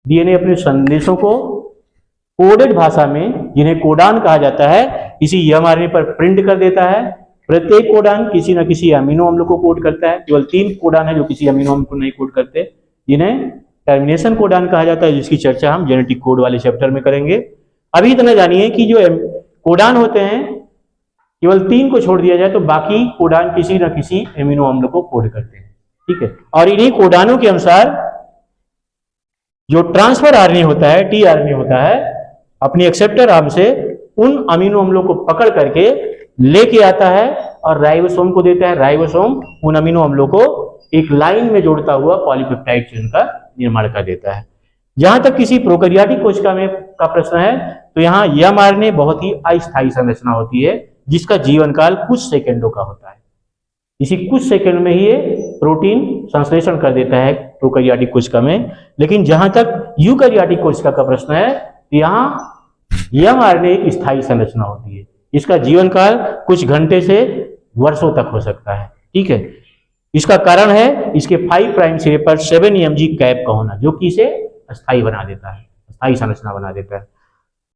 DNA अपने संदेशों को कोडेड भाषा में, जिन्हें कोडान कहा जाता है, इसी एमआरएनए पर प्रिंट कर देता है। प्रत्येक कोडान किसी न किसी अमीनो अम्ल को कोड करता है। केवल 3 कोडान है जो किसी अमीनो अम्ल को नहीं कोड करते, जिन्हें टर्मिनेशन कोडान कहा जाता है, जिसकी चर्चा हम जेनेटिक कोड वाले चैप्टर में करेंगे। अभी इतना जानिए कि जो कोडान होते हैं, केवल 3 को छोड़ दिया जाए तो बाकी कोडान किसी न किसी अमीनो अम्ल को कोड करते हैं। ठीक है, और इन्हीं कोडानों के अनुसार जो ट्रांसफर आरएनए होता है, टीआरएनए होता है, अपनी एक्सेप्टर आर्म से उन अमीनो अम्लों को पकड़ करके लेके आता है और राइबोसोम को देता है। राइबोसोम उन अमीनो अम्लों को एक लाइन में जोड़ता हुआ पॉलीपेप्टाइड चेन का निर्माण कर देता है। जहां तक किसी प्रोकैरियोटिक कोशिका में का प्रश्न है, तो यहाँ एमआरएनए बहुत ही अस्थायी संरचना होती है, जिसका जीवन काल कुछ सेकंडों का होता है। इसी कुछ सेकंड में ही ये प्रोटीन संश्लेषण कर देता है प्रोकैरियोटिक कोशिका में। लेकिन जहां तक यूकैरियोटिक कोशिका का प्रश्न है, तो यहाँ एमआरएनए एक स्थायी संरचना होती है, इसका जीवन काल कुछ घंटे से वर्षों तक हो सकता है। ठीक है, इसका कारण है इसके 5 प्राइम सिरे पर 7 EMG कैप का होना, जो कि इसे अस्थायी बना देता है, अस्थायी संरचना बना देता है।